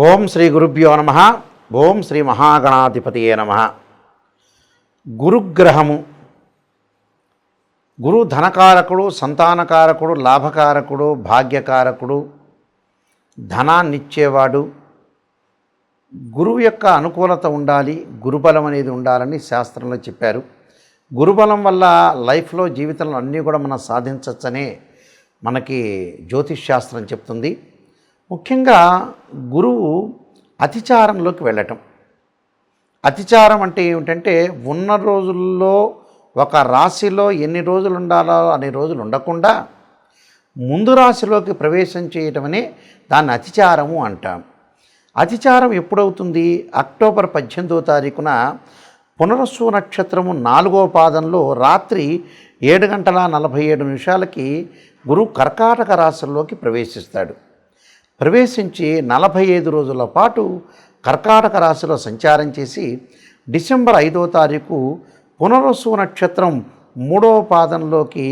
ఓం శ్రీ గురుభ్యో నమ. ఓం శ్రీ మహాగణాధిపతియే నమ. గురుగ్రహము. గురు ధనకారకుడు, సంతానకారకుడు, లాభకారకుడు, భాగ్యకారకుడు, ధనాన్నిచ్చేవాడు. గురువు యొక్క అనుకూలత ఉండాలి, గురుబలం అనేది ఉండాలని శాస్త్రంలో చెప్పారు. గురుబలం వల్ల లైఫ్లో జీవితంలో అన్నీ కూడా మనం సాధించవచ్చనే మనకి జ్యోతిష్ శాస్త్రం చెప్తుంది. ముఖ్యంగా గురువు అతిచారంలోకి వెళ్ళటం. అతిచారం అంటే ఏమిటంటే ఉన్న రోజుల్లో ఒక రాశిలో ఎన్ని రోజులు ఉండాలో అన్ని రోజులు ఉండకుండా ముందు రాశిలోకి ప్రవేశం చేయటమనే దాన్ని అతిచారము అంటాం. అతిచారం ఎప్పుడవుతుంది? అక్టోబర్ 18వ తారీఖున పునరస్సు నక్షత్రము 4వ పాదంలో రాత్రి 7:47 గురువు కర్కాటక రాశిలోకి ప్రవేశిస్తాడు. ప్రవేశించి 45 రోజుల పాటు కర్కాటక రాశిలో సంచారం చేసి డిసెంబర్ 5వ తారీఖు పునరస్సు నక్షత్రం 3వ పాదంలోకి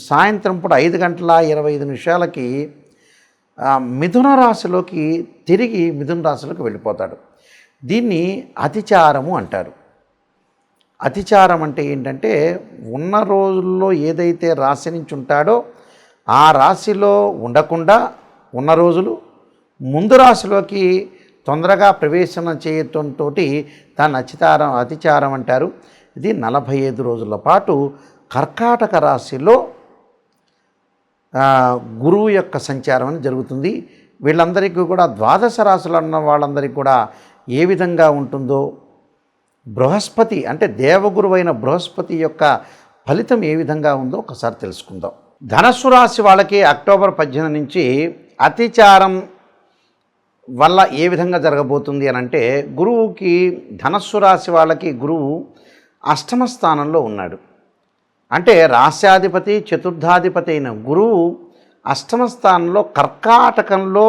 సాయంత్రం పూట 5:25 మిథున రాశిలోకి తిరిగి మిథున రాశిలోకి వెళ్ళిపోతాడు. దీన్ని అతిచారము అంటారు. అతిచారం అంటే ఏంటంటే ఉన్న రోజుల్లో ఏదైతే రాశి నుంచి ఉంటాడో ఆ రాశిలో ఉండకుండా ఉన్న రోజులు ముందు రాశిలోకి తొందరగా ప్రవేశం చేయటంతో దాన్ని అతిచారం అంటారు. ఇది 45 రోజుల పాటు కర్కాటక రాశిలో గురువు యొక్క సంచారం అని జరుగుతుంది. వీళ్ళందరికీ కూడా ద్వాదశ రాశులు అన్న వాళ్ళందరికీ కూడా ఏ విధంగా ఉంటుందో, బృహస్పతి అంటే దేవగురువైన బృహస్పతి యొక్క ఫలితం ఏ విధంగా ఉందో ఒకసారి తెలుసుకుందాం. ధనస్సు రాశి వాళ్ళకి అక్టోబర్ 18 నుంచి అతిచారం వల్ల ఏ విధంగా జరగబోతుంది అని అంటే, గురువుకి ధనస్సు రాశి వాళ్ళకి గురువు అష్టమ స్థానంలో ఉన్నాడు. అంటే రాశ్యాధిపతి చతుర్థాధిపతి అయిన గురువు అష్టమ స్థానంలో కర్కాటకంలో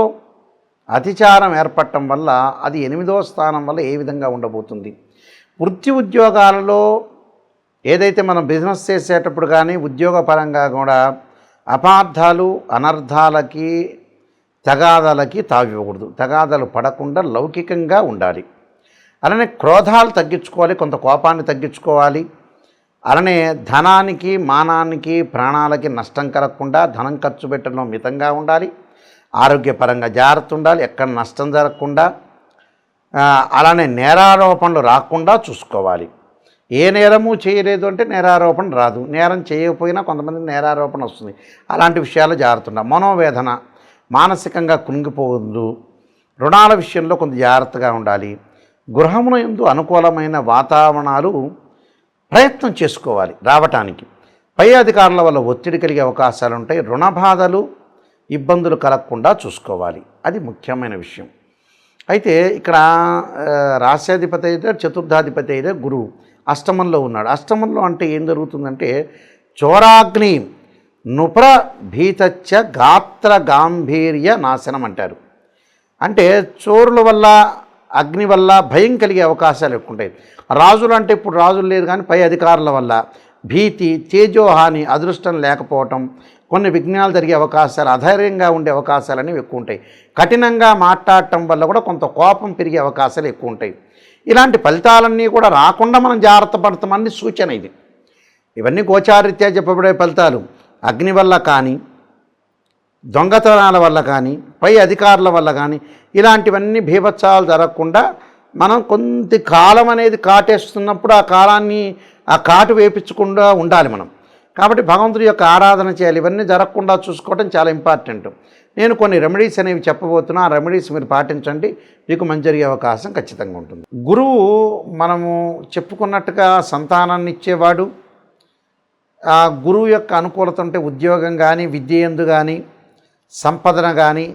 అతిచారం ఏర్పడటం వల్ల అది 8వ స్థానం వల్ల ఏ విధంగా ఉండబోతుంది. వృత్తి ఉద్యోగాలలో ఏదైతే మనం బిజినెస్ చేసేటప్పుడు కానీ ఉద్యోగపరంగా కూడా అపార్థాలు అనర్థాలకి తగాదాలకి తావివ్వకూడదు. తగాదాలు పడకుండా లౌకికంగా ఉండాలి. అలానే క్రోధాలు తగ్గించుకోవాలి, కొంత కోపాన్ని తగ్గించుకోవాలి. అలానే ధనానికి మానానికి ప్రాణాలకి నష్టం కలగకుండా ధనం ఖర్చు పెట్టడంలో మితంగా ఉండాలి. ఆరోగ్యపరంగా జాగ్రత్త ఉండాలి, ఎక్కడ నష్టం జరగకుండా. అలానే నేరారోపణలు రాకుండా చూసుకోవాలి. ఏ నేరము చేయలేదు అంటే నేరారోపణ రాదు. నేరం చేయకపోయినా కొంతమందికి నేరారోపణ వస్తుంది. అలాంటి విషయాలు జాగ్రత్త ఉండాలి. మనోవేదన, మానసికంగా కృంగిపోవద్దు. రుణాల విషయంలో కొంత జాగ్రత్తగా ఉండాలి. గృహమున యందు అనుకూలమైన వాతావరణాలు ప్రయత్నం చేసుకోవాలి రావటానికి. పై అధికారుల వల్ల ఒత్తిడి కలిగే అవకాశాలు ఉంటాయి. రుణ బాధలు ఇబ్బందులు కలగకుండా చూసుకోవాలి. అది ముఖ్యమైన విషయం. అయితే ఇక్కడ రాశ్యాధిపతి అయితే చతుర్థాధిపతి అయితే గురువు అష్టమంలో ఉన్నాడు. అష్టమంలో అంటే ఏం జరుగుతుందంటే చోరాగ్ని నుప్ర భీతచ్చ గాత్ర గాంభీర్య నాశనం అంటారు. అంటే చోరుల వల్ల అగ్ని వల్ల భయం కలిగే అవకాశాలు ఎక్కువ ఉంటాయి. రాజులు అంటే ఇప్పుడు రాజులు లేదు కానీ పై అధికారుల వల్ల భీతి, తేజోహాని, అదృష్టం లేకపోవటం, కొన్ని విఘ్నాలు జరిగే అవకాశాలు, అధైర్యంగా ఉండే అవకాశాలు అనేవి ఎక్కువ ఉంటాయి. కఠినంగా మాట్లాడటం వల్ల కూడా కొంత కోపం పెరిగే అవకాశాలు ఎక్కువ ఉంటాయి. ఇలాంటి ఫలితాలన్నీ కూడా రాకుండా మనం జాగ్రత్త పడతామని సూచన ఇది. ఇవన్నీ గోచారీత్యా చెప్పబడే ఫలితాలు. అగ్ని వల్ల కానీ, దొంగతనాల వల్ల కానీ, పై అధికారుల వల్ల కానీ ఇలాంటివన్నీ భీభత్సాలు జరగకుండా మనం కొంత కాలం అనేది కాటేస్తున్నప్పుడు ఆ కాలాన్ని ఆ కాటు వేపించకుండా ఉండాలి మనం. కాబట్టి భగవంతుడి యొక్క ఆరాధన చేయాలి. ఇవన్నీ జరగకుండా చూసుకోవడం చాలా ఇంపార్టెంట్. నేను కొన్ని రెమెడీస్ అనేవి చెప్పబోతున్నా. ఆ రెమెడీస్ మీరు పాటించండి, మీకు మంచి జరిగే అవకాశం ఖచ్చితంగా ఉంటుంది. గురువు మనము చెప్పుకున్నట్టుగా సంతానాన్ని ఇచ్చేవాడు. ఆ గురువు యొక్క అనుకూలత ఉంటే ఉద్యోగం కానీ, విద్య యందు కానీ, సంపదన కానీ,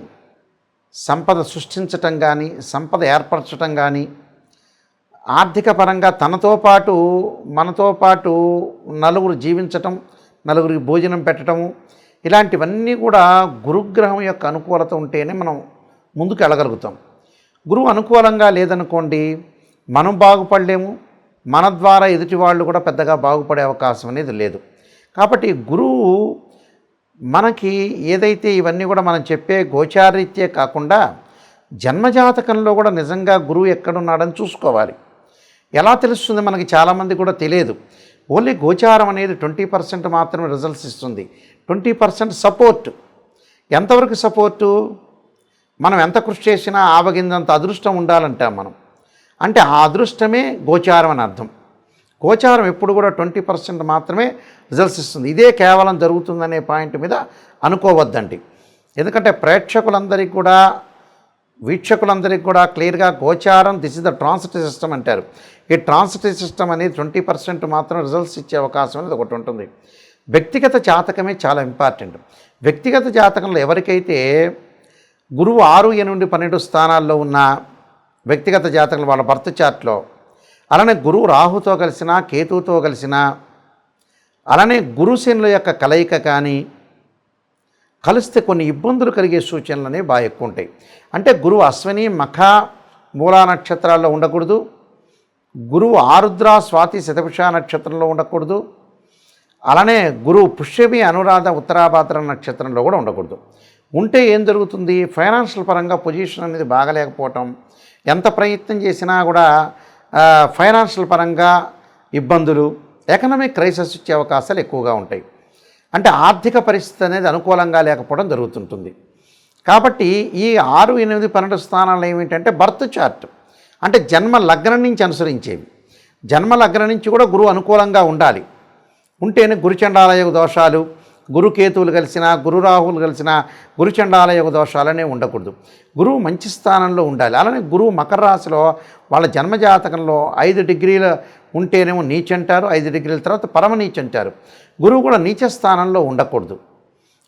సంపద సృష్టించటం కానీ, సంపద ఏర్పరచటం కానీ, ఆర్థిక పరంగా తనతో పాటు మనతో పాటు నలుగురు జీవించటం, నలుగురికి భోజనం పెట్టడము, ఇలాంటివన్నీ కూడా గురుగ్రహం యొక్క అనుకూలత ఉంటేనే మనం ముందుకు వెళ్ళగలుగుతాం. గురువు అనుకూలంగా లేదనుకోండి మనం బాగుపడలేము, మన ద్వారా ఎదుటి వాళ్ళు కూడా పెద్దగా బాగుపడే అవకాశం అనేది లేదు. కాబట్టి గురువు మనకి ఏదైతే ఇవన్నీ కూడా మనం చెప్పే గోచారీత్యే కాకుండా జన్మజాతకంలో కూడా నిజంగా గురువు ఎక్కడున్నాడని చూసుకోవాలి. ఎలా తెలుస్తుంది మనకి? చాలామంది కూడా తెలియదు. ఓన్లీ గోచారం అనేది 20% మాత్రమే రిజల్ట్స్ ఇస్తుంది. 20% సపోర్ట్. ఎంతవరకు సపోర్టు? మనం ఎంత కృషి చేసినా ఆవగిందంత అదృష్టం ఉండాలంటాం మనం. అంటే ఆ అదృష్టమే గోచారం అని అర్థం. గోచారం ఎప్పుడు కూడా 20% మాత్రమే రిజల్ట్స్ ఇస్తుంది. ఇదే కేవలం జరుగుతుందనే పాయింట్ మీద అనుకోవద్దండి. ఎందుకంటే ప్రేక్షకులందరికీ కూడా, వీక్షకులందరికీ కూడా క్లియర్గా గోచారం this is the transitive system అంటారు. ఈ ట్రాన్సిటివ్ సిస్టమ్ అనేది 20% మాత్రం రిజల్ట్స్ ఇచ్చే అవకాశం అనేది ఒకటి ఉంటుంది. వ్యక్తిగత జాతకమే చాలా ఇంపార్టెంట్. వ్యక్తిగత జాతకంలో ఎవరికైతే గురువు 6, 8, 12 స్థానాల్లో ఉన్న వ్యక్తిగత జాతకంలో వాళ్ళ బర్త్ చార్ట్లో, అలానే గురువు రాహుతో కలిసిన, కేతువుతో కలిసిన, అలానే గురుశనుల యొక్క కలయిక కానీ కలిస్తే కొన్ని ఇబ్బందులు కలిగే సూచనలు అనేవి బాగా ఎక్కువ ఉంటాయి. అంటే గురువు అశ్విని, మఖ, మూలా నక్షత్రాల్లో ఉండకూడదు. గురువు ఆరుద్ర, స్వాతి, శతభిష నక్షత్రంలో ఉండకూడదు. అలానే గురువు పుష్యమి, అనురాధ, ఉత్తరాభాద్ర నక్షత్రంలో కూడా ఉండకూడదు. ఉంటే ఏం జరుగుతుంది? ఫైనాన్షియల్ పరంగా పొజిషన్ అనేది బాగలేకపోవటం, ఎంత ప్రయత్నం చేసినా కూడా ఫైనాన్షియల్ పరంగా ఇబ్బందులు, ఎకనామిక్ క్రైసిస్ వచ్చే అవకాశాలు ఎక్కువగా ఉంటాయి. అంటే ఆర్థిక పరిస్థితి అనేది అనుకూలంగా లేకపోవడం జరుగుతుంటుంది. కాబట్టి ఈ 6, 8, 12 స్థానాలు ఏమిటంటే బర్త్ చార్ట్, అంటే జన్మ లగ్నం నుంచి అనుసరించేవి. జన్మ లగ్నం నుంచి కూడా గురువు అనుకూలంగా ఉండాలి. ఉంటేనే గురుచండాలయోగ దోషాలు, గురుకేతువులు కలిసిన, గురు రాహువులు కలిసిన గురుచండాలయోగ దోషాలనే ఉండకూడదు. గురువు మంచి స్థానంలో ఉండాలి. అలానే గురువు మకర రాశిలో వాళ్ళ జన్మజాతకంలో 5 డిగ్రీలు ఉంటేనేమో నీచ అంటారు, 5 డిగ్రీల తర్వాత పరమ నీచ అంటారు. గురువు కూడా నీచ స్థానంలో ఉండకూడదు.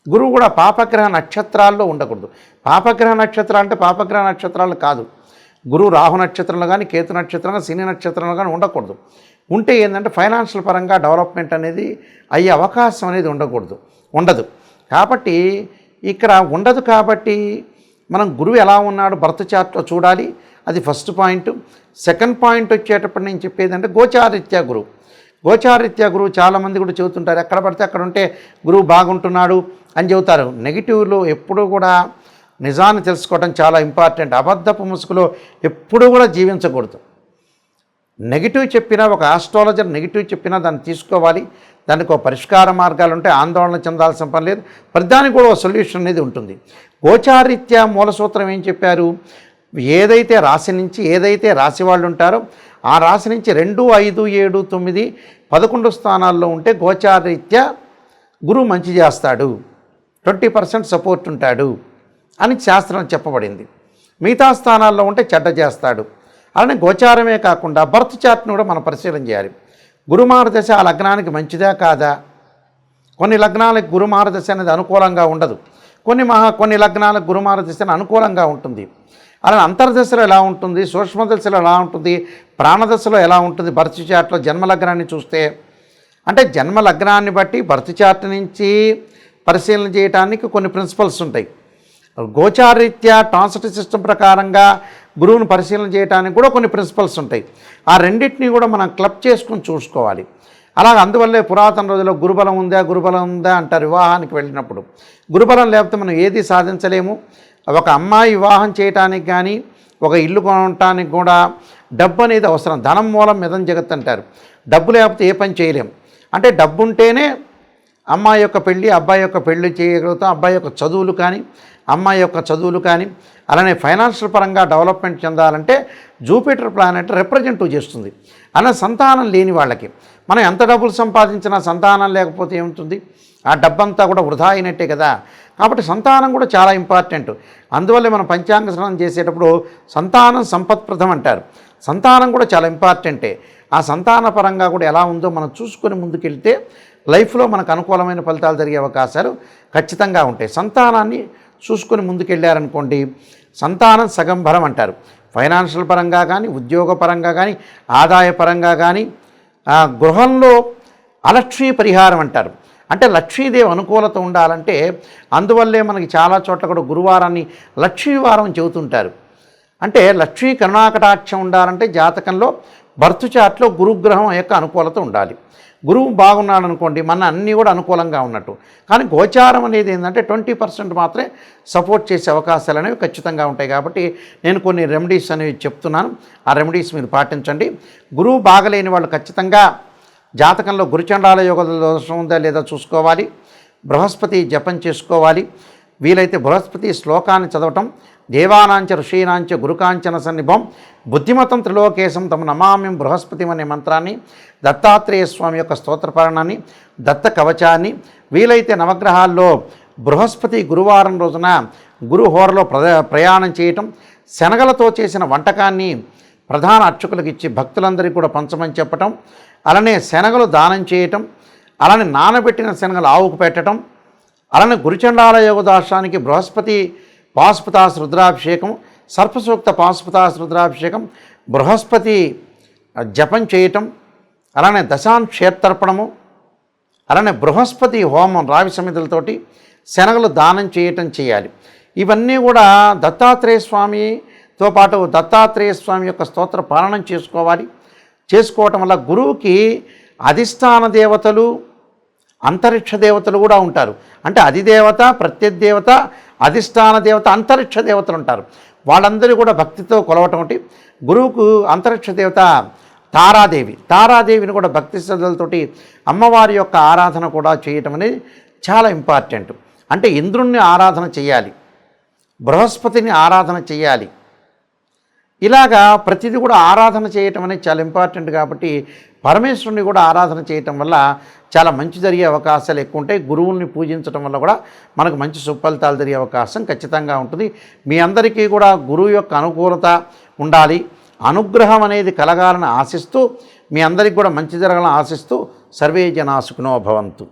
గురువు కూడా పాపగ్రహ నక్షత్రాల్లో ఉండకూడదు. పాపగ్రహ నక్షత్రాలు అంటే పాపగ్రహ నక్షత్రాలు కాదు. గురువు రాహు నక్షత్రంలో కానీ, కేతు నక్షత్రంలో, శని నక్షత్రంలో కానీ ఉండకూడదు. ఉంటే ఏంటంటే ఫైనాన్షియల్ పరంగా డెవలప్మెంట్ అనేది అయ్యే అవకాశం అనేది ఉండదు. కాబట్టి ఇక్కడ ఉండదు. కాబట్టి మనం గురువు ఎలా ఉన్నాడు బర్త్ చార్ట్లో చూడాలి. అది ఫస్ట్ పాయింట్. సెకండ్ పాయింట్ వచ్చేటప్పుడు నేను చెప్పేది అంటే గోచారీత్యా గురువు. గోచారీత్యా గురువు చాలామంది కూడా చెబుతుంటారు, ఎక్కడ పడితే అక్కడ ఉంటే గురువు బాగుంటున్నాడు అని చెబుతారు. నెగిటివ్లో ఎప్పుడూ కూడా నిజాన్ని తెలుసుకోవడం చాలా ఇంపార్టెంట్. అబద్ధపు ముసుగులో ఎప్పుడూ కూడా జీవించకూడదు. నెగిటివ్ చెప్పినా, ఒక ఆస్ట్రాలజర్ నెగిటివ్ చెప్పినా దాన్ని తీసుకోవాలి. దానికి ఒక పరిష్కార మార్గాలు ఉంటాయి. ఆందోళన చెందాల్సిన పని లేదు. ప్రతిదానికి కూడా ఒక సొల్యూషన్ అనేది ఉంటుంది. గోచారీత్యా మూల సూత్రం ఏం చెప్పారు? ఏదైతే రాశి నుంచి, ఏదైతే రాశి వాళ్ళు ఉంటారో ఆ రాశి నుంచి 2, 5, 7, 9, 11 స్థానాల్లో ఉంటే గోచారీత్యా గురువు మంచి చేస్తాడు, 20% సపోర్ట్ ఉంటాడు అని శాస్త్రం చెప్పబడింది. మిగతా స్థానాల్లో ఉంటే చెడ్డ చేస్తాడు. అలానే గోచారమే కాకుండా బర్త్ చార్ట్ను కూడా మనం పరిశీలన చేయాలి. గురుమార దశ ఆ లగ్నానికి మంచిదా కాదా? కొన్ని లగ్నాలకు గురుమార దశ అనేది అనుకూలంగా ఉండదు. కొన్ని లగ్నాలకు గురుమార దశ అనుకూలంగా ఉంటుంది. అలానే అంతర్దశలో ఎలా ఉంటుంది, సూక్ష్మదశలో ఎలా ఉంటుంది, ప్రాణదశలో ఎలా ఉంటుంది? బర్త్ చార్ట్లో జన్మలగ్నాన్ని చూస్తే, అంటే జన్మలగ్నాన్ని బట్టి బర్త్ చార్ట్ నుంచి పరిశీలన చేయడానికి కొన్ని ప్రిన్సిపల్స్ ఉంటాయి. గోచారీత్యా ట్రాన్సిటివ్ సిస్టమ్ ప్రకారంగా గురువును పరిశీలన చేయడానికి కూడా కొన్ని ప్రిన్సిపల్స్ ఉంటాయి. ఆ రెండింటినీ కూడా మనం క్లబ్ చేసుకుని చూసుకోవాలి. అలాగే అందువల్లే పురాతన రోజుల్లో గురుబలం ఉందా అంటారు వివాహానికి వెళ్ళినప్పుడు. గురుబలం లేకపోతే మనం ఏది సాధించలేము. ఒక అమ్మాయి వివాహం చేయటానికి కానీ, ఒక ఇల్లు కొనటానికి కూడా డబ్బు అనేది అవసరం. ధనం మూలం మిదం జగత్ అంటారు. డబ్బు లేకపోతే ఏ పని చేయలేము. అంటే డబ్బు ఉంటేనే అమ్మాయి యొక్క పెళ్ళి, అబ్బాయి యొక్క పెళ్ళి చేయగలుగుతాం. అబ్బాయి యొక్క చదువులు కానీ, అమ్మాయి యొక్క చదువులు కానీ, అలానే ఫైనాన్షియల్ పరంగా డెవలప్మెంట్ చెందాలంటే జూపిటర్ ప్లానెట్ రిప్రజెంట్ చేస్తుంది. అలా సంతానం లేని వాళ్ళకి మనం ఎంత డబ్బులు సంపాదించినా సంతానం లేకపోతే ఏముంటుంది? ఆ డబ్బంతా కూడా వృధా అయినట్టే కదా. కాబట్టి సంతానం కూడా చాలా ఇంపార్టెంట్. అందువల్లే మనం పంచాంగ శ్రవణం చేసేటప్పుడు సంతానం సంపత్ప్రదం అంటారు. సంతానం కూడా చాలా ఇంపార్టెంటే. ఆ సంతాన పరంగా కూడా ఎలా ఉందో మనం చూసుకొని ముందుకెళ్తే లైఫ్లో మనకు అనుకూలమైన ఫలితాలు జరిగే అవకాశాలు ఖచ్చితంగా ఉంటాయి. సంతానాన్ని చూసుకొని ముందుకెళ్ళారనుకోండి, సంతానం సగం బలం అంటారు. ఫైనాన్షియల్ పరంగా కానీ, ఉద్యోగ పరంగా కానీ, ఆదాయ పరంగా కానీ, గృహంలో అలక్ష్మీ పరిహారం అంటారు. అంటే లక్ష్మీదేవి అనుకూలత ఉండాలంటే అందువల్లే మనకి చాలా చోట్ల కూడా గురువారాన్ని లక్ష్మీవారం చెబుతుంటారు. అంటే లక్ష్మీ కరుణాకటాక్షం ఉండాలంటే జాతకంలో బర్త్ చార్ట్లో గురుగ్రహం యొక్క అనుకూలత ఉండాలి. గురువు బాగున్నాడు అనుకోండి, మన అన్నీ కూడా అనుకూలంగా ఉన్నట్టు. కానీ గోచారం అనేది ఏంటంటే 20% మాత్రమే సపోర్ట్ చేసే అవకాశాలు అనేవి ఖచ్చితంగా ఉంటాయి. కాబట్టి నేను కొన్ని రెమెడీస్ అనేవి చెప్తున్నాను, ఆ రెమెడీస్ మీరు పాటించండి. గురువు బాగలేని వాళ్ళు ఖచ్చితంగా జాతకంలో గురుచండాల యోగ దోషం ఉందా లేదా చూసుకోవాలి. బృహస్పతి జపం చేసుకోవాలి. వీలైతే బృహస్పతి శ్లోకాన్ని చదవటం, దేవానాంచ ఋషీనాంచ గురుకాంచన సన్నిభం బుద్ధిమతం త్రిలోకేశం తమ నమామ్యం బృహస్పతి అనే మంత్రాన్ని, దత్తాత్రేయ స్వామి యొక్క స్తోత్రపారణాన్ని, దత్త కవచాన్ని, వీలైతే నవగ్రహాల్లో బృహస్పతి గురువారం రోజున గురుహోరలో ప్రయాణం చేయటం, శనగలతో చేసిన వంటకాన్ని ప్రధాన అర్చకులకు ఇచ్చి భక్తులందరికీ కూడా పంచమని చెప్పటం, అలానే శనగలు దానం చేయటం, అలానే నానబెట్టిన శనగలు ఆవుకు పెట్టడం, అలానే గురుచండాల యోగదాశానికి బృహస్పతి పాశుపతాస్ రుద్రాభిషేకం, సర్పసూక్త పాశుపతాస్ రుద్రాభిషేకం, బృహస్పతి జపం చేయటం, అలానే దశాంక్షేత్రర్పణము, అలానే బృహస్పతి హోమం రావి సమితులతోటి శనగలు దానం చేయటం చేయాలి. ఇవన్నీ కూడా దత్తాత్రేయ స్వామితో పాటు దత్తాత్రేయ స్వామి యొక్క స్తోత్ర పాలనం చేసుకోవటం వల్ల గురువుకి అధిష్టాన దేవతలు, అంతరిక్ష దేవతలు కూడా ఉంటారు. అంటే అధిదేవత, ప్రత్యదేవత, అధిష్టాన దేవత, అంతరిక్ష దేవతలు ఉంటారు. వాళ్ళందరూ కూడా భక్తితో కొలవటం ఒకటి. గురువుకు అంతరిక్ష దేవత తారాదేవిని కూడా భక్తి శ్రద్ధలతోటి అమ్మవారి యొక్క ఆరాధన కూడా చేయటం అనేది చాలా ఇంపార్టెంట్. అంటే ఇంద్రుణ్ణి ఆరాధన చేయాలి, బృహస్పతిని ఆరాధన చేయాలి. ఇలాగా ప్రతిదీ కూడా ఆరాధన చేయటం అనేది చాలా ఇంపార్టెంట్. కాబట్టి పరమేశ్వరుని కూడా ఆరాధన చేయటం వల్ల చాలా మంచి జరిగే అవకాశాలు ఎక్కువ ఉంటాయి. గురువుల్ని పూజించడం వల్ల కూడా మనకు మంచి సుఫలితాలు జరిగే అవకాశం ఖచ్చితంగా ఉంటుంది. మీ అందరికీ కూడా గురువు యొక్క అనుకూలత ఉండాలి, అనుగ్రహం అనేది కలగాలని ఆశిస్తూ, మీ అందరికీ కూడా మంచి జరగాలని ఆశిస్తూ సర్వే జనా సుఖినో భవంతు.